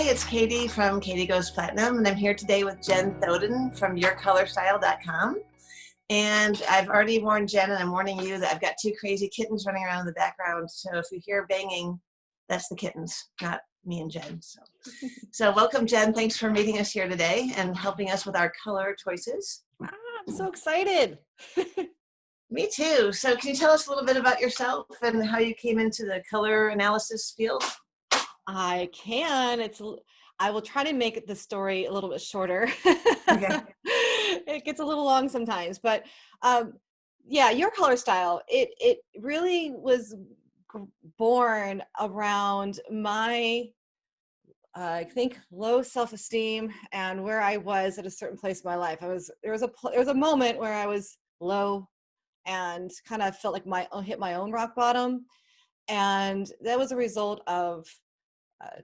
it's Katie from Katie Goes Platinum, and I'm here today with Jen Thoden from YourColorStyle.com. And I've already warned Jen, and I'm warning you that I've got two crazy kittens running around in the background. So if you hear banging, that's the kittens, not me and Jen. So welcome, Jen. Thanks for meeting us here today and helping us with our color choices. I'm so excited. Me too. So can you tell us a little bit about yourself and how you came into the color analysis field? I can. I will try to make the story a little bit shorter. Okay. It gets a little long sometimes, but yeah, your color style. It really was born around my I think low self-esteem and where I was at a certain place in my life. There was a moment where I was low and kind of felt like hit my own rock bottom, and that was a result of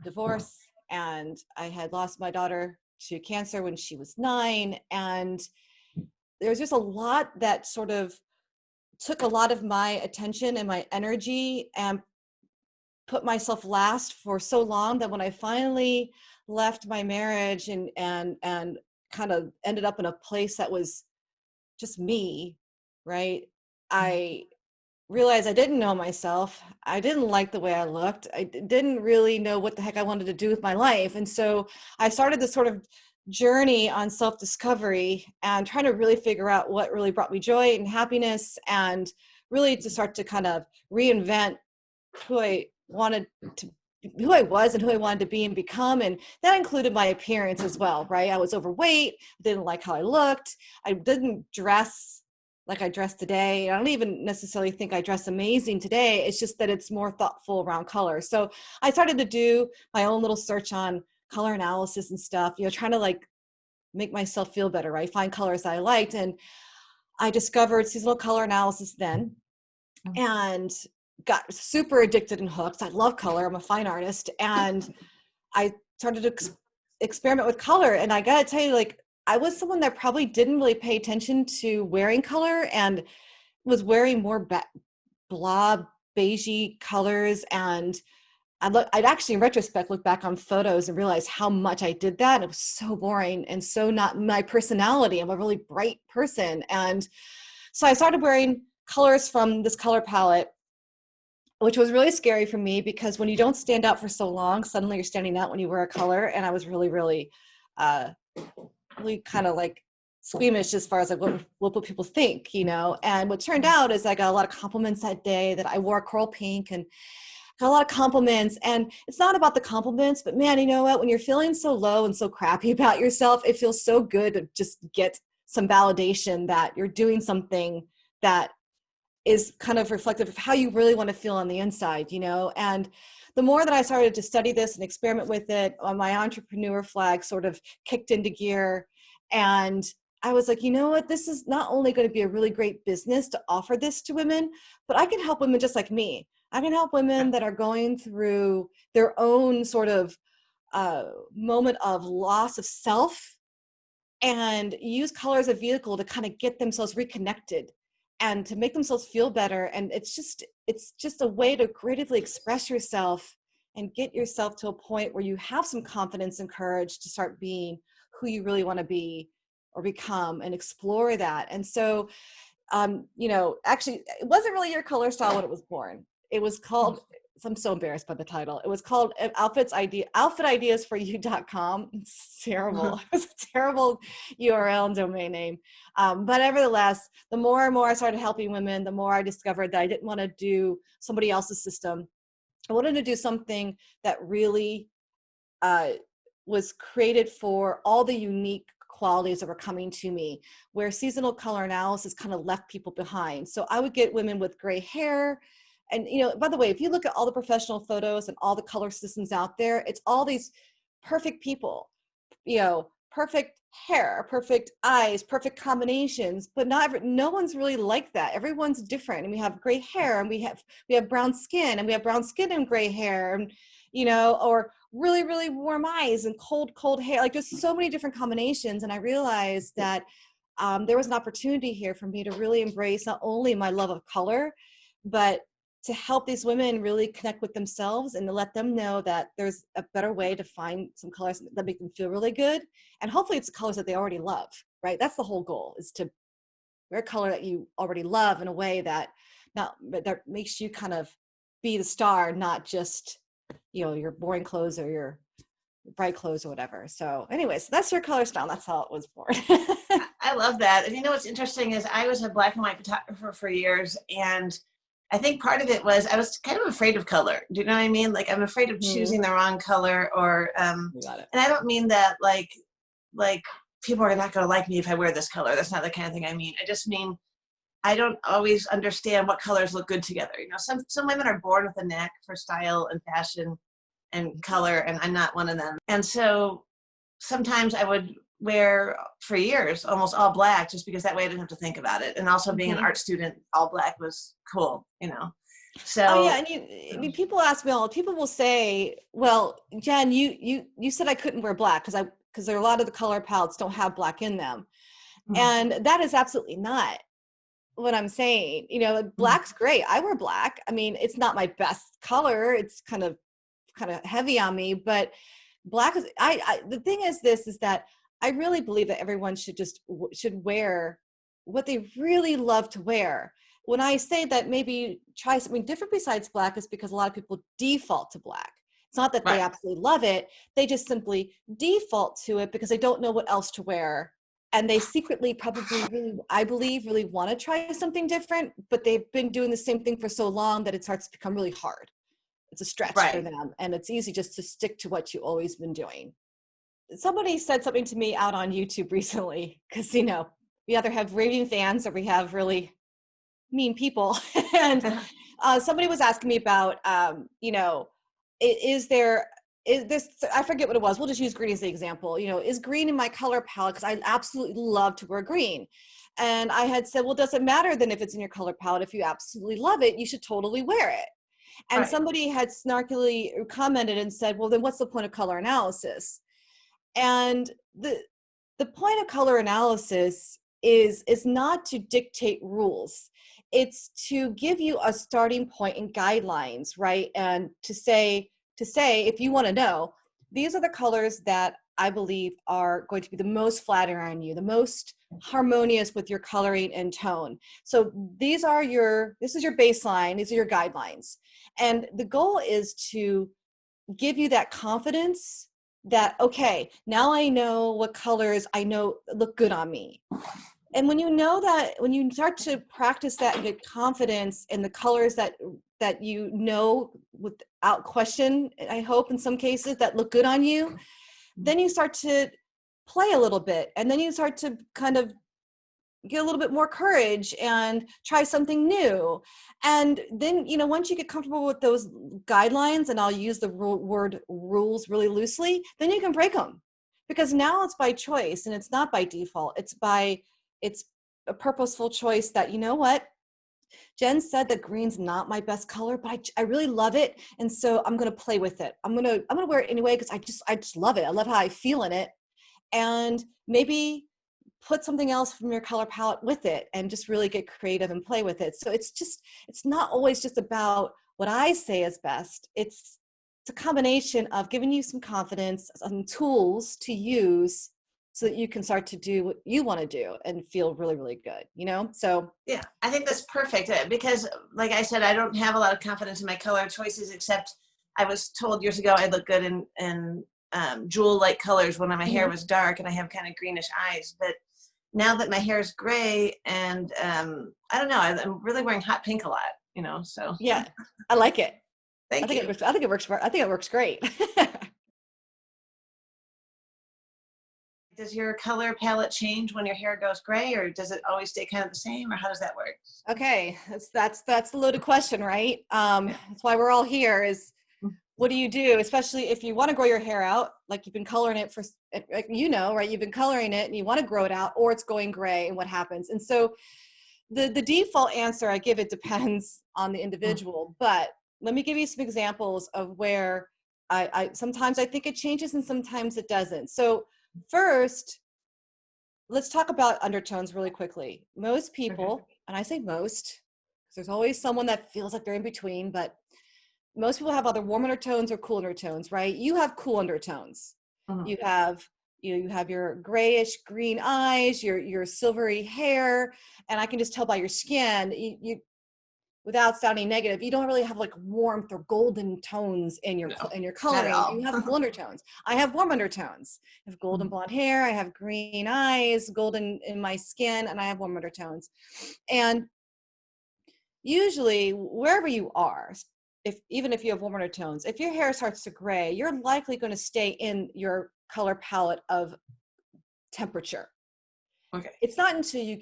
divorce, and I had lost my daughter to cancer when she was 9, and there was just a lot that sort of took a lot of my attention and my energy and put myself last for so long that when I finally left my marriage and kind of ended up in a place that was just me, right? I realized I didn't know myself. I didn't like the way I looked. I didn't really know what the heck I wanted to do with my life. And so I started this sort of journey on self-discovery and trying to really figure out what really brought me joy and happiness, and really to start to kind of reinvent who I was and who I wanted to be and become. And that included my appearance as well, right? I was overweight, didn't like how I looked. I didn't dress like I dress today. I don't even necessarily think I dress amazing today. It's just that it's more thoughtful around color. So I started to do my own little search on color analysis and stuff, trying to like make myself feel better, right? Find colors that I liked. And I discovered seasonal color analysis then and got super addicted and hooked. I love color. I'm a fine artist. And I started to experiment with color. And I got to tell you, like, I was someone that probably didn't really pay attention to wearing color and was wearing more blob, beigey colors. And I'd actually, in retrospect, look back on photos and realize how much I did that. And it was so boring and so not my personality. I'm a really bright person. And so I started wearing colors from this color palette, which was really scary for me because when you don't stand out for so long, suddenly you're standing out when you wear a color. And I was really, really, really kind of like squeamish as far as like what people think, And what turned out is I got a lot of compliments that day that I wore coral pink, and got a lot of compliments. And it's not about the compliments, but man, you know what? When you're feeling so low and so crappy about yourself, it feels so good to just get some validation that you're doing something that is kind of reflective of how you really want to feel on the inside, And the more that I started to study this and experiment with it, my entrepreneur flag sort of kicked into gear. And I was like, you know what? This is not only going to be a really great business to offer this to women, but I can help women just like me. I can help women that are going through their own sort of moment of loss of self and use color as a vehicle to kind of get themselves reconnected and to make themselves feel better. And it's just a way to creatively express yourself and get yourself to a point where you have some confidence and courage to start being who you really want to be or become and explore that. And so, actually, it wasn't really your color style when it was born. It was called, I'm so embarrassed by the title. It was called outfitideasforyou.com. It's terrible. It was a terrible URL and domain name. But nevertheless, the more and more I started helping women, the more I discovered that I didn't want to do somebody else's system. I wanted to do something that really was created for all the unique qualities that were coming to me, where seasonal color analysis kind of left people behind. So I would get women with gray hair. And, by the way, if you look at all the professional photos and all the color systems out there, it's all these perfect people, perfect hair, perfect eyes, perfect combinations, but no one's really like that. Everyone's different. And we have gray hair, and we have brown skin, and we have brown skin and gray hair, and, or really, really warm eyes and cold hair, like just so many different combinations. And I realized that there was an opportunity here for me to really embrace not only my love of color, but to help these women really connect with themselves and to let them know that there's a better way to find some colors that make them feel really good. And hopefully it's colors that they already love, right? That's the whole goal, is to wear a color that you already love in a way that makes you kind of be the star, not just, your boring clothes or your bright clothes or whatever. So anyways, that's your color style. That's how it was born. I love that. And what's interesting is I was a black and white photographer for years, and I think part of it was I was kind of afraid of color. Do you know what I mean? Like, I'm afraid of choosing the wrong color, or You got it. and I don't mean that like people are not going to like me if I wear this color. That's not the kind of thing I mean. I just mean I don't always understand what colors look good together. Some women are born with a knack for style and fashion and color, and I'm not one of them. And so sometimes I would wear for years almost all black, just because that way I didn't have to think about it. And also being an art student, all black was cool, So oh yeah, and people ask me people will say, well, Jen, you said I couldn't wear black because there are a lot of the color palettes don't have black in them. And that is absolutely not what I'm saying. Black's great. I wear black. I mean, it's not my best color. It's kind of heavy on me, but black is, the thing is that I really believe that everyone should wear what they really love to wear. When I say that maybe try something different besides black, is because a lot of people default to black. It's not that they absolutely love it. They just simply default to it because they don't know what else to wear. And they secretly probably really, I believe, really want to try something different, but they've been doing the same thing for so long that it starts to become really hard. It's a stretch for them. And it's easy just to stick to what you've always been doing. Somebody said something to me out on YouTube recently, because, we either have raving fans or we have really mean people. And somebody was asking me about, is this, I forget what it was. We'll just use green as the example. Is green in my color palette? Because I absolutely love to wear green. And I had said, well, does it matter then if it's in your color palette? If you absolutely love it, you should totally wear it. And somebody had snarkily commented and said, well, then what's the point of color analysis? And the point of color analysis is not to dictate rules. It's to give you a starting point and guidelines, right? And to say, if you want to know, these are the colors that I believe are going to be the most flattering on you, the most harmonious with your coloring and tone. So this is your baseline, these are your guidelines. And the goal is to give you that confidence that, okay, now I know what colors I know look good on me. And when when you start to practice that and get confidence in the colors that without question, I hope in some cases, that look good on you, then you start to play a little bit, and then you start to kind of get a little bit more courage and try something new. And then, once you get comfortable with those guidelines, and I'll use the word rules really loosely, then you can break them, because now it's by choice and it's not by default. It's a purposeful choice that, what, Jen said that green's not my best color, but I really love it. And so I'm going to play with it. I'm going to wear it anyway, because I just love it. I love how I feel in it. And maybe put something else from your color palette with it and just really get creative and play with it. So it's not always just about what I say is best. It's a combination of giving you some confidence, some tools to use so that you can start to do what you want to do and feel really, really good, So yeah, I think that's perfect, because like I said, I don't have a lot of confidence in my color choices, except I was told years ago I look good in jewel-like colors when my hair was dark and I have kind of greenish eyes. But now that my hair is gray, and I don't know, I'm really wearing hot pink a lot, so. Yeah, I like it. Thank you. I think it works great. Does your color palette change when your hair goes gray, or does it always stay kind of the same, or how does that work? Okay, that's the loaded question, right? That's why we're all here, is what do you do, especially if you want to grow your hair out, like you've been coloring it for, right? You've been coloring it and you want to grow it out, or it's going gray, and what happens? And so the default answer I give, it depends on the individual, but let me give you some examples of where I sometimes I think it changes and sometimes it doesn't. So first, let's talk about undertones really quickly. Most people, and I say most, There's always someone that feels like they're in between, but most people have either warm undertones or cool undertones, right? You have cool undertones. Mhm. You have you have your grayish green eyes, your silvery hair, and I can just tell by your skin, you without sounding negative, you don't really have like warmth or golden tones in your No, not at coloring. all. You have cool undertones. I have warm undertones. I have golden blonde hair. I have green eyes, golden in my skin, and I have warm undertones. And usually, wherever you are, if even if you have warm undertones, if your hair starts to gray, you're likely going to stay in your color palette of temperature. Okay. It's not until you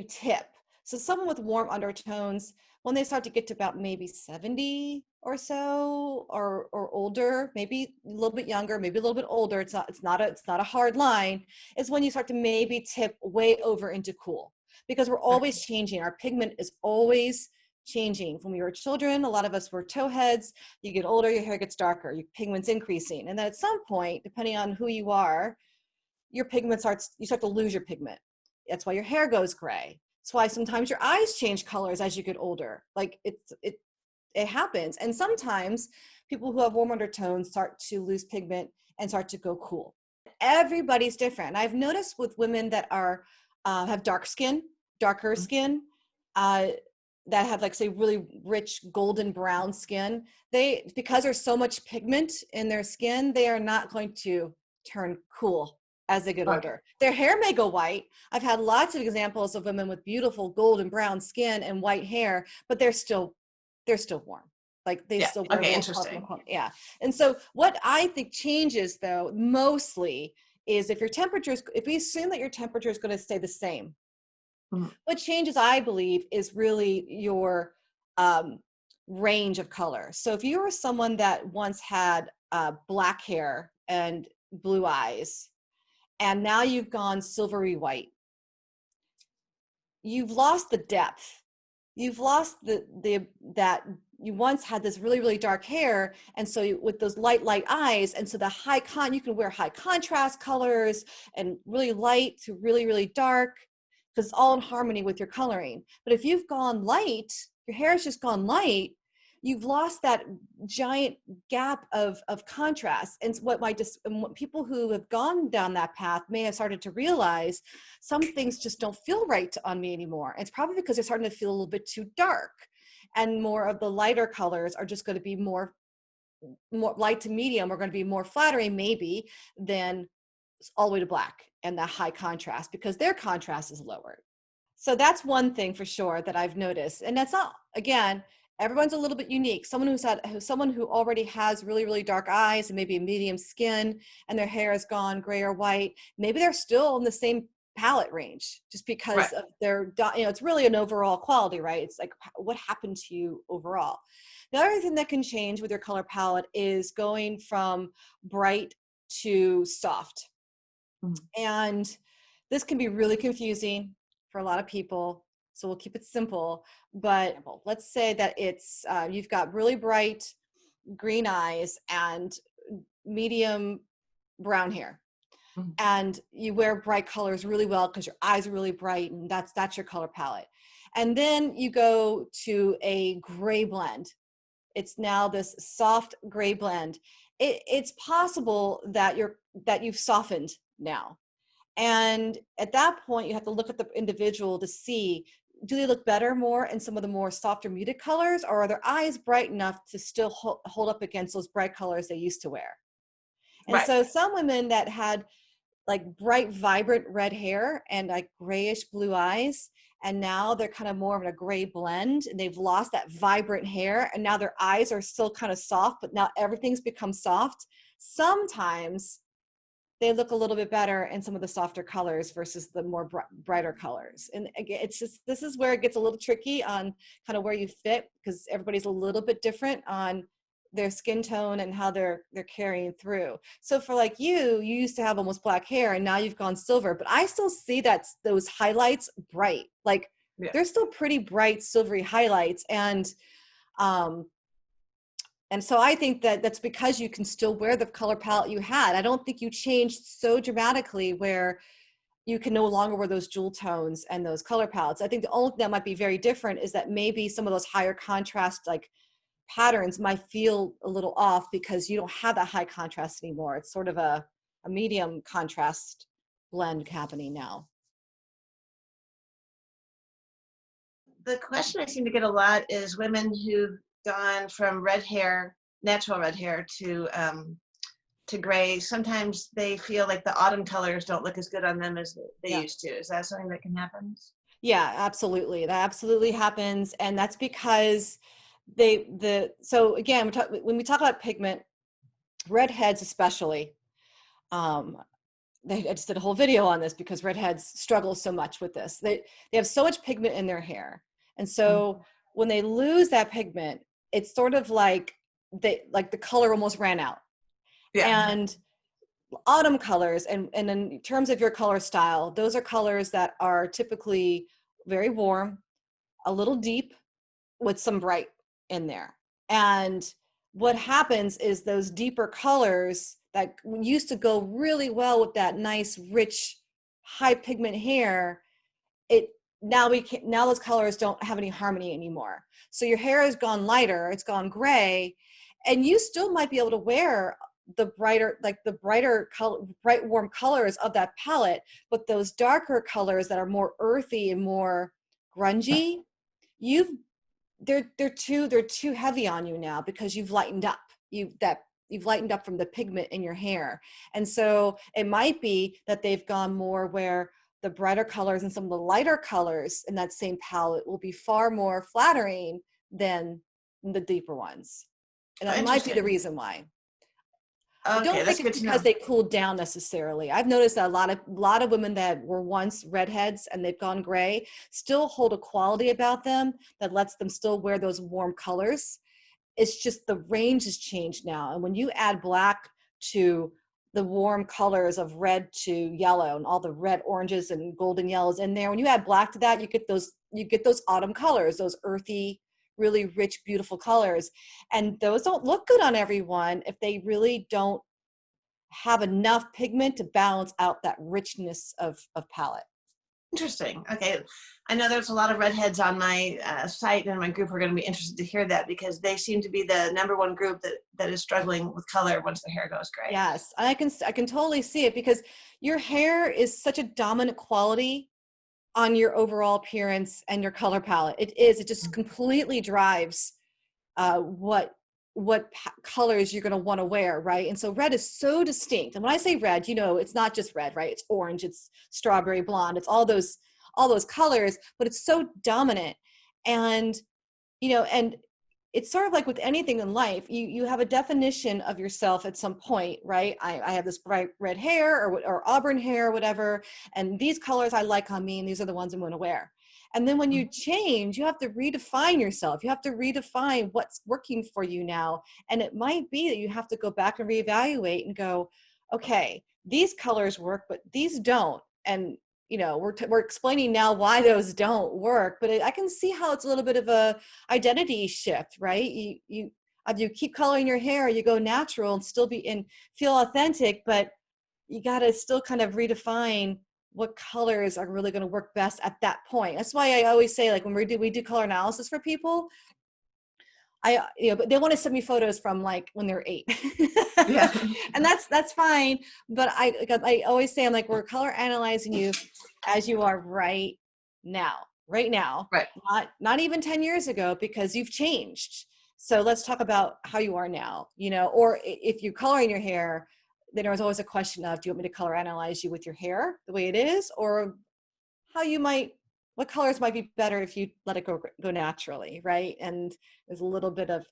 tip. So someone with warm undertones, when they start to get to about maybe 70 or so, or older, maybe a little bit younger, maybe a little bit older, it's not a hard line, is when you start to maybe tip way over into cool. Because we're always changing. Our pigment is always changing. When we were children, a lot of us were towheads. You get older, your hair gets darker, your pigment's increasing. And then at some point, depending on who you are, your pigment you start to lose your pigment. That's why your hair goes gray. That's why sometimes your eyes change colors as you get older. Like it happens. And sometimes people who have warm undertones start to lose pigment and start to go cool. Everybody's different. I've noticed with women that are have darker skin, that have like say really rich golden brown skin, because there's so much pigment in their skin, they are not going to turn cool as they get older. Their hair may go white. I've had lots of examples of women with beautiful golden brown skin and white hair, but they're still warm. Like they still wear Interesting. Yeah. And so what I think changes though, mostly is if we assume that your temperature is going to stay the same, what changes, I believe, is really your range of color. So if you were someone that once had black hair and blue eyes, and now you've gone silvery white, you've lost the depth. You've lost that you once had this really, really dark hair. And so with those light eyes, and so you can wear high contrast colors and really light to really, really dark, because it's all in harmony with your coloring. But if you've gone light, your hair has just gone light, you've lost that giant gap of contrast. And what people who have gone down that path may have started to realize, some things just don't feel right on me anymore. It's probably because they're starting to feel a little bit too dark, and more of the lighter colors are just going to be more light to medium, are going to be more flattering maybe than all the way to black and the high contrast, because their contrast is lowered. So that's one thing for sure that I've noticed. And that's not, again, everyone's a little bit unique. Someone who already has really, really dark eyes and maybe a medium skin, and their hair has gone gray or white, maybe they're still in the same palette range, just because of their, it's really an overall quality, right? It's like, what happened to you overall? The other thing that can change with your color palette is going from bright to soft. And this can be really confusing for a lot of people. So we'll keep it simple. But let's say that it's you've got really bright green eyes and medium brown hair. And you wear bright colors really well because your eyes are really bright, and that's your color palette. And then you go to a gray blend. It's now this soft gray blend. It's possible that you've softened now. And at that point, you have to look at the individual to see, do they look better more in some of the more softer muted colors, or are their eyes bright enough to still hold up against those bright colors they used to wear? And so some women that had like bright, vibrant red hair and like grayish blue eyes, and now they're kind of more of a gray blend, and they've lost that vibrant hair, and now their eyes are still kind of soft, but now everything's become soft. Sometimes they look a little bit better in some of the softer colors versus the more brighter colors. And again, this is where it gets a little tricky on kind of where you fit, because everybody's a little bit different on their skin tone and how they're carrying through. So for like you used to have almost black hair, and now you've gone silver, but I still see those highlights bright. Like they're still pretty bright silvery highlights. And so I think that's because you can still wear the color palette you had. I don't think you changed so dramatically where you can no longer wear those jewel tones and those color palettes. I think the only thing that might be very different is that maybe some of those higher contrast like patterns might feel a little off because you don't have that high contrast anymore. It's sort of a medium contrast blend happening now. The question I seem to get a lot is women who've gone from red hair, natural red hair, to gray. Sometimes they feel like the autumn colors don't look as good on them as they used to. Is that something that can happen? Yeah, absolutely. That absolutely happens. And that's because so again, when we talk about pigment, redheads especially, I just did a whole video on this because redheads struggle so much with this. They have so much pigment in their hair. And so when they lose that pigment, it's sort of like the color almost ran out. Yeah. And autumn colors, and in terms of your color style, those are colors that are typically very warm, a little deep, with some bright in there. And what happens is those deeper colors that used to go really well with that nice, rich, high pigment hair, now those colors don't have any harmony anymore. So your hair has gone lighter, it's gone gray, and you still might be able to wear the brighter color, bright warm colors of that palette, but those darker colors that are more earthy and more grungy, they're too heavy on you now because you've lightened up. You've lightened up from the pigment in your hair. And so it might be that they've gone more where the brighter colors and some of the lighter colors in that same palette will be far more flattering than the deeper ones. And that might be the reason why. Okay, I don't think it's because they cooled down necessarily. I've noticed that a lot of women that were once redheads and they've gone gray still hold a quality about them that lets them still wear those warm colors. It's just the range has changed now. And when you add black to the warm colors of red to yellow and all the red, oranges, and golden yellows in there, when you add black to that, you get those autumn colors, those earthy, really rich, beautiful colors. And those don't look good on everyone if they really don't have enough pigment to balance out that richness of palette. Interesting. Okay. I know there's a lot of redheads on my site and my group are going to be interested to hear that because they seem to be the number one group that is struggling with color once their hair goes gray. Yes. I can totally see it because your hair is such a dominant quality on your overall appearance and your color palette. It just completely drives what colors you're going to want to wear, right? And so red is so distinct. And when I say red, it's not just red, right? It's orange, it's strawberry blonde, it's all those colors, but it's so dominant. And and it's sort of like with anything in life, you have a definition of yourself at some point, right? I have this bright red hair or auburn hair or whatever, and these colors I like on me, and these are the ones I'm going to wear. And then when you change, you have to redefine yourself. You have to redefine what's working for you now. And it might be that you have to go back and reevaluate and go, okay, these colors work, but these don't. And we're explaining now why those don't work, but I can see how it's a little bit of a identity shift, right? You keep coloring your hair, you go natural and still feel authentic, but you got to still kind of redefine what colors are really going to work best at that point. That's why I always say, like, when we do color analysis for people, but they want to send me photos from like when they're 8. Yeah. And that's fine. But I always say, I'm like, we're color analyzing you as you are right now, right? Not even 10 years ago, because you've changed. So let's talk about how you are now, or if you're coloring your hair, then there's always a question of, do you want me to color analyze you with your hair the way it is, or what colors might be better if you let it go naturally, right? And there's a little bit of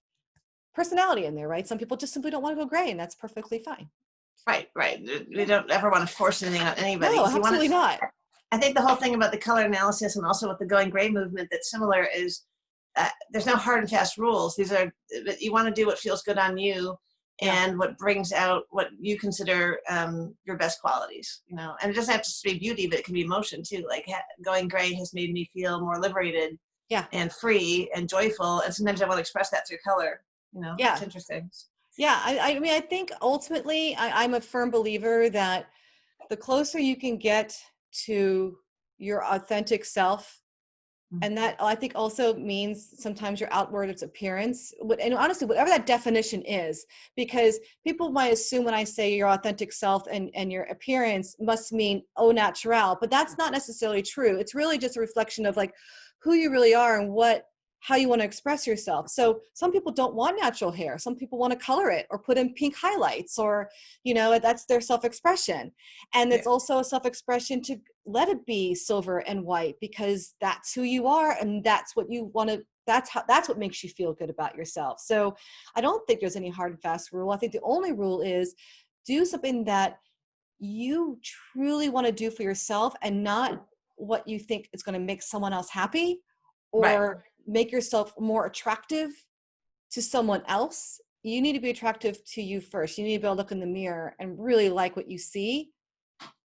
personality in there, right? Some people just simply don't want to go gray, and that's perfectly fine. Right. We don't ever want to force anything on anybody. No, absolutely not. I think the whole thing about the color analysis and also with the going gray movement that's similar is there's no hard and fast rules. You want to do what feels good on you. Yeah. And what brings out what you consider your best qualities, and it doesn't have to be beauty, but it can be emotion too. Like going gray has made me feel more liberated, and free and joyful. And sometimes I want to express that through color. It's interesting. Yeah, I mean, I think ultimately, I'm a firm believer that the closer you can get to your authentic self. And that, I think, also means sometimes your outward appearance, and honestly, whatever that definition is, because people might assume when I say your authentic self and your appearance must mean au naturel, but that's not necessarily true. It's really just a reflection of like who you really are and how you want to express yourself. So some people don't want natural hair. Some people want to color it or put in pink highlights, or, that's their self-expression. And it's also a self-expression to let it be silver and white, because that's who you are. And that's what you want to, that's what makes you feel good about yourself. So I don't think there's any hard and fast rule. I think the only rule is do something that you truly want to do for yourself, and not what you think is going to make someone else happy, or make yourself more attractive to someone else. You need to be attractive to you first. You need to be able to look in the mirror and really like what you see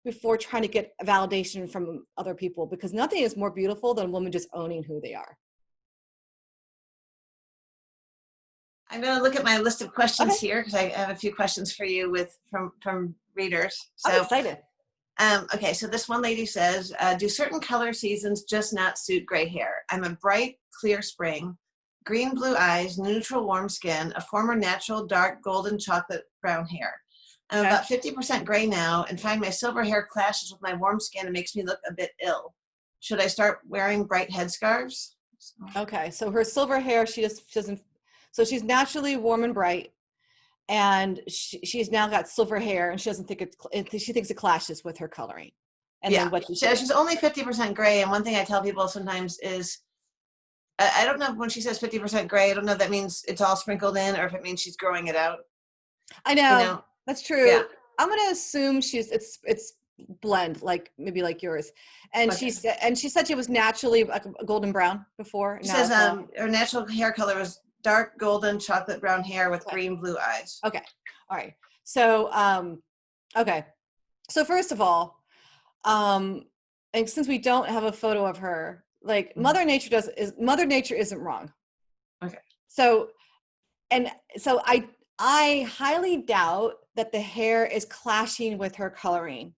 before trying to get validation from other people, because nothing is more beautiful than a woman just owning who they are. I'm going to look at my list of questions here, because I have a few questions for you from readers. So, I'm excited. Okay, so this one lady says, do certain color seasons just not suit gray hair? I'm a bright, clear spring, green blue eyes, neutral warm skin, a former natural dark golden chocolate brown hair. I'm about 50% gray now, and find my silver hair clashes with my warm skin and makes me look a bit ill. Should I start wearing bright headscarves? Okay, so her silver hair, she doesn't, so she's naturally warm and bright, and she's now got silver hair, and she doesn't think she thinks it clashes with her coloring. And then what she's only 50% gray. And one thing I tell people sometimes is, I don't know, when she says 50% gray, I don't know if that means it's all sprinkled in or if it means she's growing it out. I know, that's true. Yeah. I'm going to assume it's blend, like maybe like yours. And she said she was naturally a golden brown before. She says her natural hair color was dark golden chocolate brown hair with green blue eyes. Okay. All right. So, okay. So first of all, and since we don't have a photo of her, like Mother Nature isn't wrong. Okay. So I highly doubt that the hair is clashing with her coloring.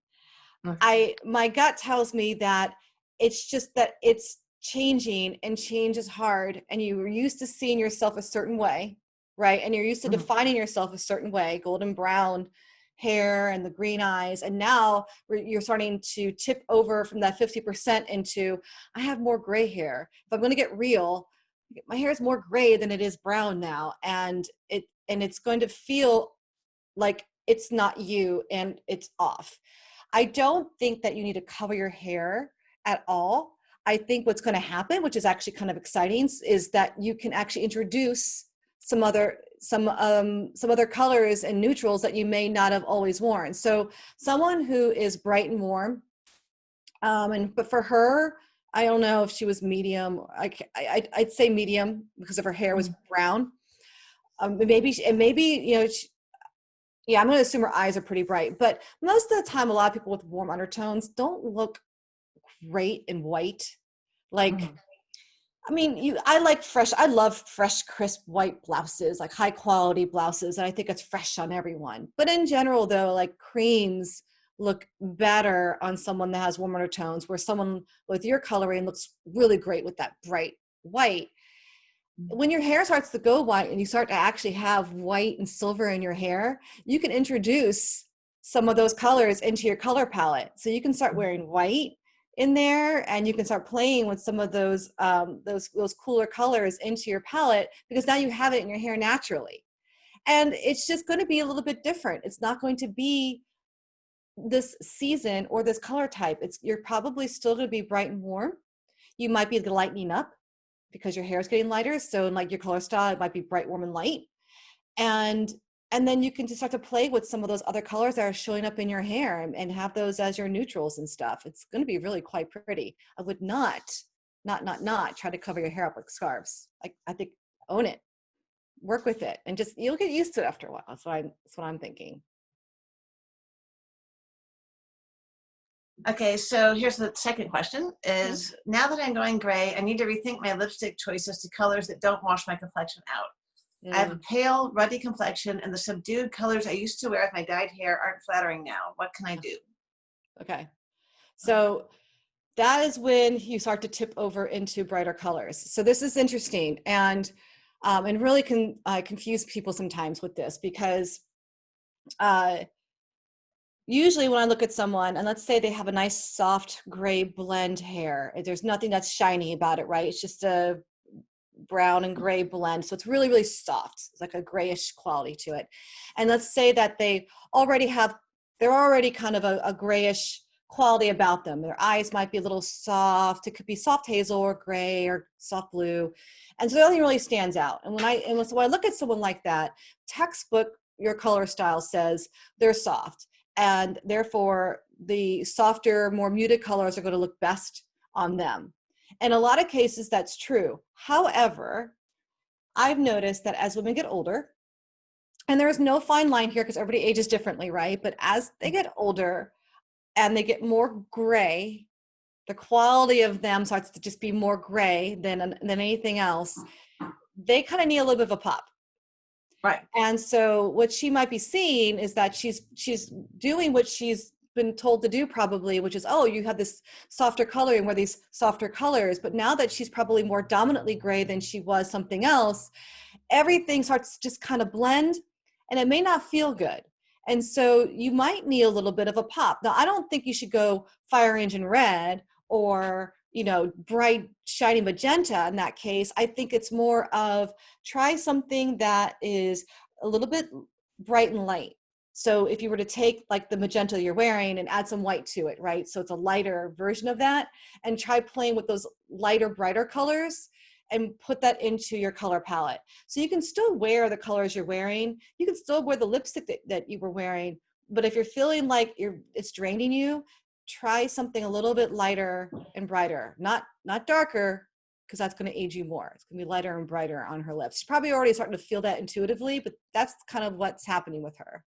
Okay. My gut tells me that it's just that it's changing, and change is hard, and you were used to seeing yourself a certain way, right? And you're used to defining yourself a certain way, golden brown hair and the green eyes, and now you're starting to tip over from that 50% into, I have more gray hair. If I'm going to get real, my hair is more gray than it is brown now, and it's going to feel like it's not you and it's off. I don't think that you need to cover your hair at all. I think what's going to happen, which is actually kind of exciting, is that you can actually introduce some other colors and neutrals that you may not have always worn. So someone who is bright and warm, but for her, I don't know if she was medium. I'd say medium because of her hair was brown. Maybe I'm going to assume her eyes are pretty bright, but most of the time, a lot of people with warm undertones don't look great in white. Like, I mean, I love fresh, crisp white blouses, like high quality blouses. And I think it's fresh on everyone. But in general though, like creams look better on someone that has warm undertones, where someone with your coloring looks really great with that bright white. When your hair starts to go white and you start to actually have white and silver in your hair, you can introduce some of those colors into your color palette. So you can start wearing white in there, and you can start playing with some of those cooler colors into your palette, because now you have it in your hair naturally. And it's just going to be a little bit different. It's not going to be this season or this color type. You're probably still going to be bright and warm. You might be lightening up because your hair is getting lighter. So in like your color style, it might be bright, warm, and light. And then you can just start to play with some of those other colors that are showing up in your hair, and have those as your neutrals and stuff. It's going to be really quite pretty. I would not try to cover your hair up with scarves. I think own it, work with it, and just, you'll get used to it after a while. That's what I'm thinking. Okay, so here's the second question is, now that I'm going gray, I need to rethink my lipstick choices to colors that don't wash my complexion out. I have a pale, ruddy complexion, and the subdued colors I used to wear with my dyed hair aren't flattering now. What can I do? Okay. So that is when you start to tip over into brighter colors. So this is interesting, and really can confuse people sometimes with this, because usually when I look at someone, and let's say they have a nice soft gray blend hair, there's nothing that's shiny about it, right? It's just a brown and gray blend. So it's really, really soft. It's like a grayish quality to it. And let's say that they're already kind of a grayish quality about them. Their eyes might be a little soft. It could be soft hazel or gray or soft blue. And so nothing really stands out. And so when I look at someone like that, textbook, your color style says they're soft. And therefore the softer, more muted colors are going to look best on them. In a lot of cases, that's true. However, I've noticed that as women get older, and there's no fine line here because everybody ages differently, right? But as they get older and they get more gray, the quality of them starts to just be more gray than anything else. They kind of need a little bit of a pop. Right. And so what she might be seeing is that she's doing what she's been told to do probably, which is, oh, you have this softer coloring, wear these softer colors. But now that she's probably more dominantly gray than she was something else, everything starts to just kind of blend, and it may not feel good. And so you might need a little bit of a pop. Now, I don't think you should go fire engine red or, bright, shiny magenta in that case. I think it's more of try something that is a little bit bright and light. So if you were to take like the magenta you're wearing and add some white to it, right? So it's a lighter version of that, and try playing with those lighter, brighter colors and put that into your color palette. So you can still wear the colors you're wearing. You can still wear the lipstick that you were wearing. But if you're feeling like it's draining you, try something a little bit lighter and brighter, not darker, because that's going to age you more. It's going to be lighter and brighter on her lips. She's probably already starting to feel that intuitively, but that's kind of what's happening with her.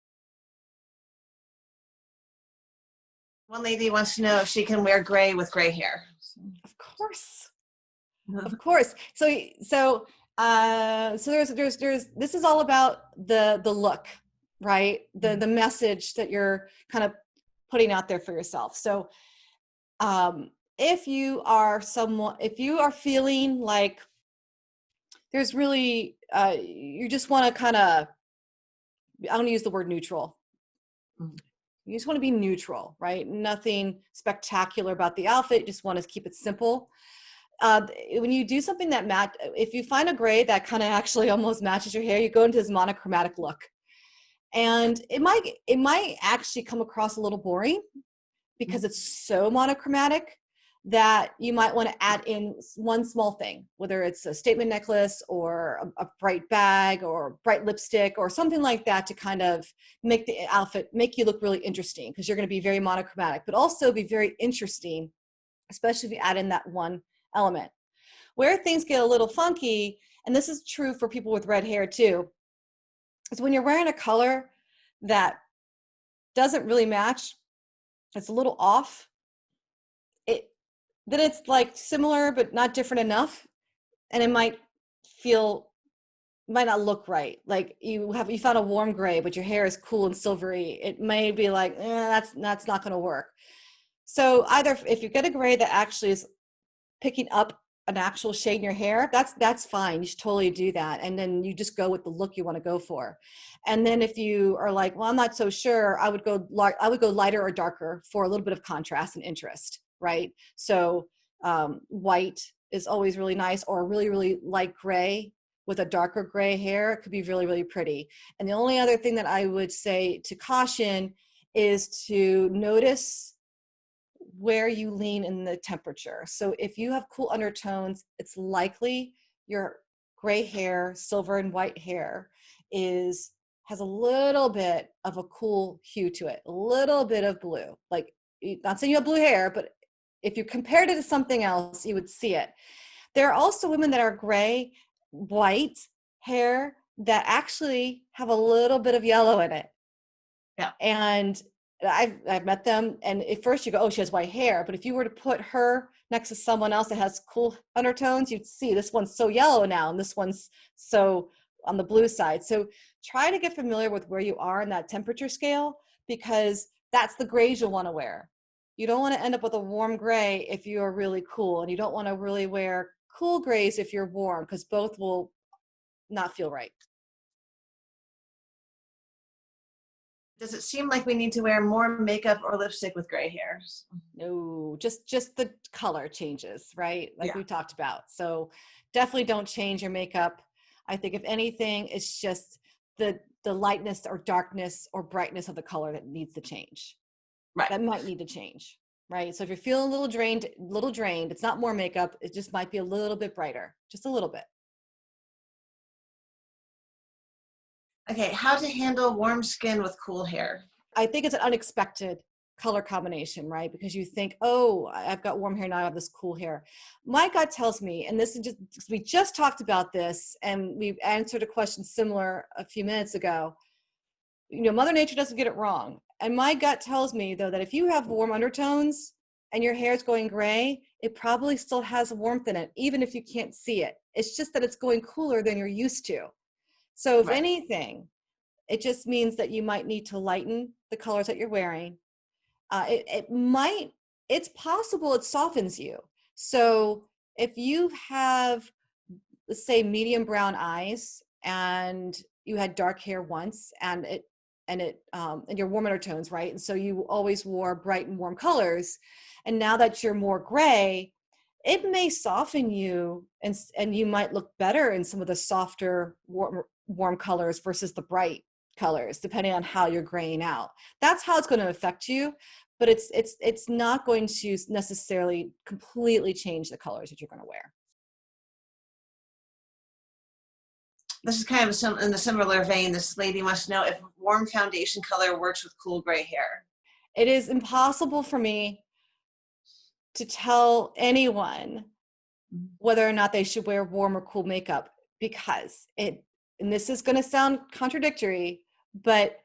One lady wants to know if she can wear gray with gray hair. Of course. Of course. So there's this is all about the look, right? The message that you're kind of putting out there for yourself. So if you are feeling like there's really you just want to kind of, I don't use the word neutral. You just want to be neutral, right? Nothing spectacular about the outfit. You just want to keep it simple. When you do something that if you find a gray that kind of actually almost matches your hair, you go into this monochromatic look. And it might actually come across a little boring because it's so monochromatic that you might want to add in one small thing, whether it's a statement necklace or a bright bag or bright lipstick or something like that, to kind of make the outfit, make you look really interesting, because you're going to be very monochromatic, but also be very interesting, especially if you add in that one element. Where things get a little funky, and this is true for people with red hair too, is when you're wearing a color that doesn't really match, it's a little off, then it's like similar but not different enough, and it might not look right. Like you found a warm gray, but your hair is cool and silvery. It may be like, that's not going to work. So either if you get a gray that actually is picking up an actual shade in your hair, that's fine. You should totally do that. And then you just go with the look you want to go for. And then if you are like, well, I'm not so sure, I would go lighter or darker for a little bit of contrast and interest, right? So white is always really nice, or really, really light gray with a darker gray hair. It could be really, really pretty. And the only other thing that I would say to caution is to notice where you lean in the temperature. So if you have cool undertones, it's likely your gray hair, silver and white hair has a little bit of a cool hue to it, a little bit of blue. Like, not saying you have blue hair, but if you compared it to something else, you would see it. There are also women that are gray, white hair that actually have a little bit of yellow in it. Yeah. And I've met them, and at first you go, oh, she has white hair. But if you were to put her next to someone else that has cool undertones, you'd see this one's so yellow now, and this one's so on the blue side. So try to get familiar with where you are in that temperature scale, because that's the grays you'll want to wear. You don't want to end up with a warm gray if you're really cool, and you don't want to really wear cool grays if you're warm, because both will not feel right. Does it seem like we need to wear more makeup or lipstick with gray hairs? No, just the color changes, right? Like Yeah. we talked about. So definitely don't change your makeup. I think if anything, it's just the lightness or darkness or brightness of the color that needs to change. Right. That might need to change, right? So if you're feeling a little drained, it's not more makeup. It just might be a little bit brighter, just a little bit. Okay, how to handle warm skin with cool hair. I think it's an unexpected color combination, right? Because you think, oh, I've got warm hair now, I have this cool hair. My gut tells me, and this is just, we just talked about this and we've answered a question similar a few minutes ago. You know, Mother Nature doesn't get it wrong. And my gut tells me, though, that if you have warm undertones and your hair is going gray, it probably still has warmth in it, even if you can't see it. It's just that it's going cooler than you're used to. So if Right. anything, it just means that you might need to lighten the colors that you're wearing. It's possible it softens you. So if you have, let's say, medium brown eyes and you had dark hair once and you're warm undertones, right? And so you always wore bright and warm colors. And now that you're more gray, it may soften you and you might look better in some of the softer warm colors versus the bright colors, depending on how you're graying out. That's how it's going to affect you, but it's not going to necessarily completely change the colors that you're going to wear. This is kind of in the similar vein. This lady wants to know if warm foundation color works with cool gray hair. It is impossible for me to tell anyone whether or not they should wear warm or cool makeup, because and this is going to sound contradictory, but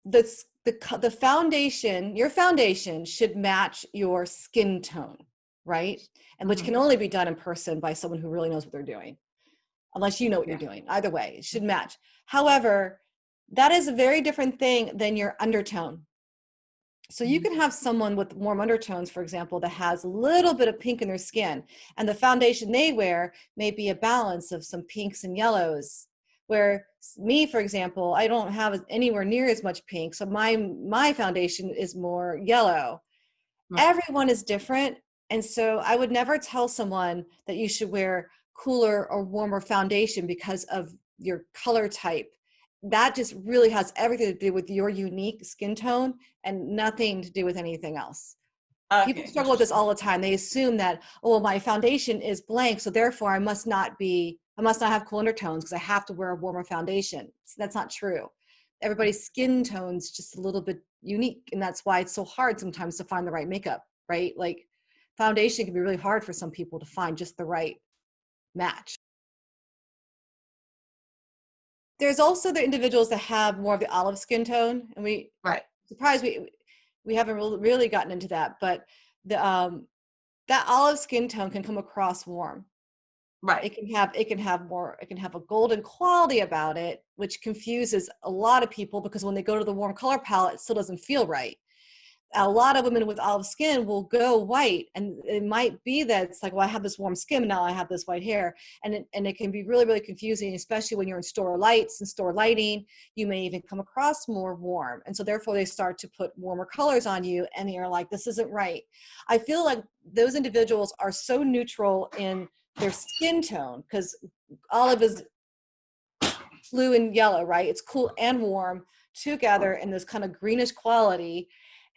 the foundation, your foundation should match your skin tone, right? And which can only be done in person by someone who really knows what they're doing, unless you know what you're doing. Either way, it should match. However, that is a very different thing than your undertone. So you can have someone with warm undertones, for example, that has a little bit of pink in their skin, and the foundation they wear may be a balance of some pinks and yellows. Where me, for example, I don't have anywhere near as much pink, so my foundation is more yellow. Right. Everyone is different, and so I would never tell someone that you should wear cooler or warmer foundation because of your color type. That just really has everything to do with your unique skin tone and nothing to do with anything else. Okay. People struggle with this all the time. They assume that, oh, well, my foundation is blank, so therefore I must not have cool undertones because I have to wear a warmer foundation. So that's not true. Everybody's skin tone's just a little bit unique, and that's why it's so hard sometimes to find the right makeup, right? Like foundation can be really hard for some people to find just the right match. There's also the individuals that have more of the olive skin tone, and we haven't really gotten into that, but that olive skin tone can come across warm. Right. It can have a golden quality about it, which confuses a lot of people because when they go to the warm color palette, it still doesn't feel right. A lot of women with olive skin will go white, and it might be that it's like, well, I have this warm skin, now I have this white hair, and it can be really, really confusing, especially when you're in store lights and store lighting. You may even come across more warm, and so therefore they start to put warmer colors on you, and you're like, this isn't right. I feel like those individuals are so neutral in their skin tone, because olive is blue and yellow, right? It's cool and warm together in this kind of greenish quality.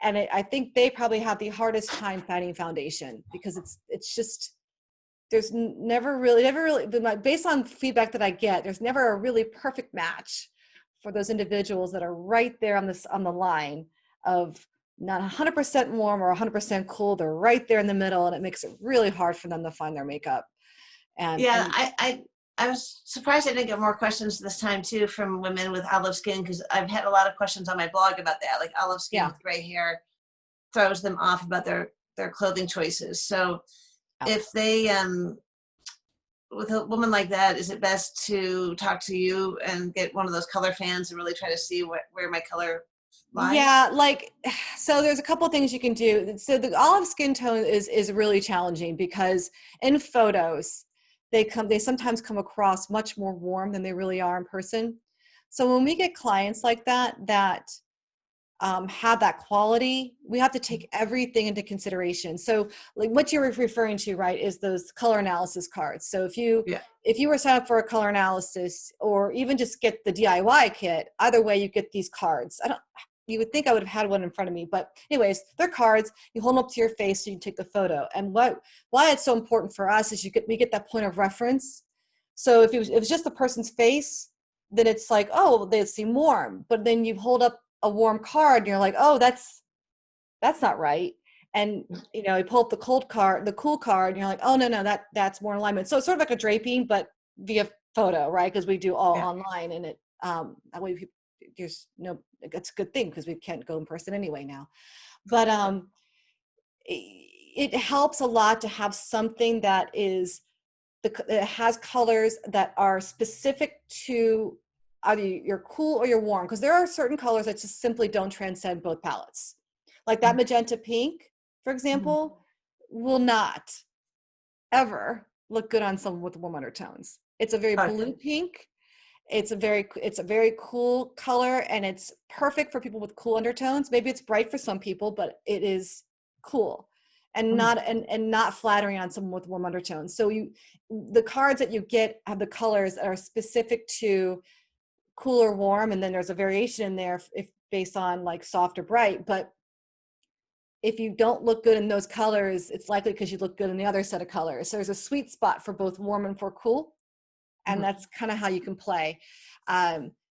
And I think they probably have the hardest time finding foundation, because it's just, there's never really, based on feedback that I get, there's never a really perfect match for those individuals that are right there on the line of not 100% warm or 100% cool. They're right there in the middle, and it makes it really hard for them to find their makeup. I was surprised I didn't get more questions this time too from women with olive skin, because I've had a lot of questions on my blog about that, like olive skin with gray hair throws them off about their clothing choices. So if they with a woman like that, is it best to talk to you and get one of those color fans and really try to see where my color Why? Yeah, like, so there's a couple things you can do. So the olive skin tone is really challenging because in photos, they sometimes come across much more warm than they really are in person. So when we get clients like that have that quality, we have to take everything into consideration. So like what you're referring to, right, is those color analysis cards. So Yeah. if you were set up for a color analysis or even just get the DIY kit, either way you get these cards. You would think I would have had one in front of me, but anyways, they're cards. You hold them up to your face so you can take the photo. And why it's so important for us is we get that point of reference. So if it's just the person's face, then it's like, oh, they seem warm. But then you hold up a warm card and you're like, oh, that's not right. And you pull up the cool card, and you're like, oh no, that's more in alignment. So it's sort of like a draping, but via photo, right? Because we do all Yeah. online, and that way it's a good thing because we can't go in person anyway now. But it helps a lot to have something that it has colors that are specific to either you're cool or you're warm, because there are certain colors that just simply don't transcend both palettes. Like that magenta pink, for example, will not ever look good on someone with warm undertones. It's a very blue pink. It's a very cool color, and it's perfect for people with cool undertones. Maybe it's bright for some people, but it is cool and not flattering on someone with warm undertones. So the cards that you get have the colors that are specific to cool or warm, and then there's a variation in there if based on like soft or bright. But if you don't look good in those colors, it's likely because you look good in the other set of colors. So there's a sweet spot for both warm and for cool. And that's kind of how you can play.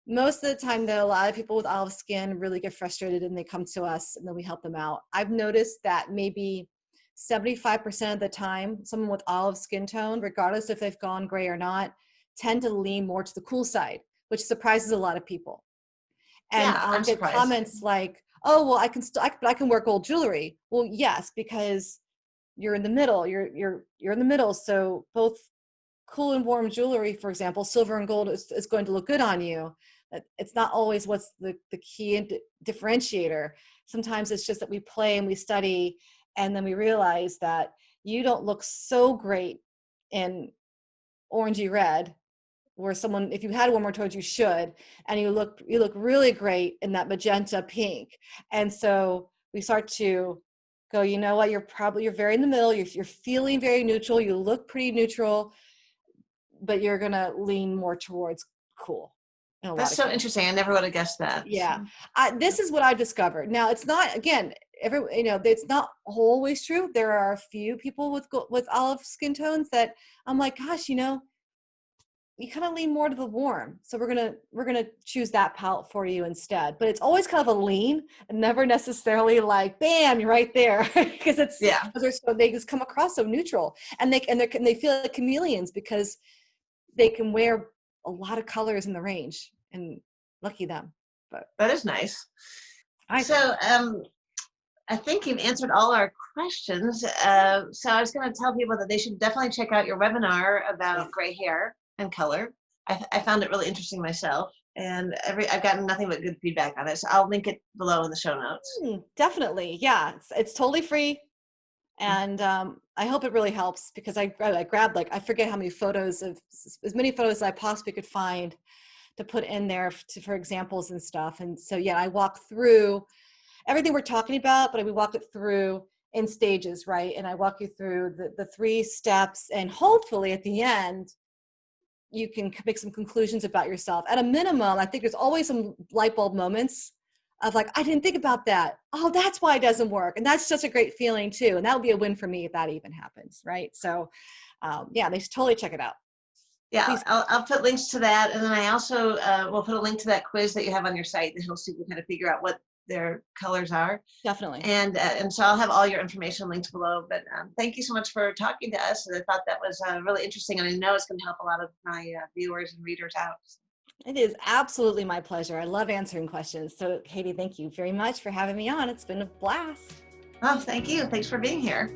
Most of the time, though, a lot of people with olive skin really get frustrated and they come to us and then we help them out. I've noticed that maybe 75% of the time, someone with olive skin tone, regardless if they've gone gray or not, tend to lean more to the cool side, which surprises a lot of people. And Yeah, I'll I'm get surprised. comments like, oh, well, I can wear gold jewelry. Well, yes, because you're in the middle. You're in the middle. So both cool and warm jewelry, for example, silver and gold is going to look good on you. It's not always what's the key and differentiator. Sometimes it's just that we play and we study, and then we realize that you don't look so great in orangey red, where someone, if you had one more towards, you should, and you look really great in that magenta pink. And so we start to go, you know what, you're very in the middle. You're feeling very neutral. You look pretty neutral, but you're going to lean more towards cool. That's so interesting. I never would have guessed that. Yeah. This is what I've discovered. Now, it's not, again, it's not always true. There are a few people with olive skin tones that I'm like, gosh, you kind of lean more to the warm. So we're going to choose that palette for you instead. But it's always kind of a lean and never necessarily like, bam, you're right there. Because they just come across so neutral, and they feel like chameleons because they can wear a lot of colors in the range, and lucky them. But that is nice. I think you've answered all our questions. So I was going to tell people that they should definitely check out your webinar about gray hair and color. I found it really interesting myself, and I've gotten nothing but good feedback on it. So I'll link it below in the show notes. Definitely. Yeah. It's totally free. And I hope it really helps, because I grabbed, like, I forget how many photos of as many photos as I possibly could find to put in there for examples and stuff. And so, yeah, I walk through everything we're talking about, but we walk it through in stages, right? And I walk you through the 3 steps, and hopefully at the end, you can make some conclusions about yourself. At a minimum, I think there's always some light bulb moments of like, I didn't think about that. Oh, that's why it doesn't work. And that's such a great feeling too. And that would be a win for me if that even happens, right? So yeah, they should totally check it out. Yeah, I'll put links to that. And then I also will put a link to that quiz that you have on your site that helps people kind of figure out what their colors are. Definitely. And so I'll have all your information linked below. But thank you so much for talking to us. I thought that was really interesting. And I know it's going to help a lot of my viewers and readers out. It is absolutely my pleasure. I love answering questions. So Katie, thank you very much for having me on. It's been a blast. Oh, thank you. Thanks for being here.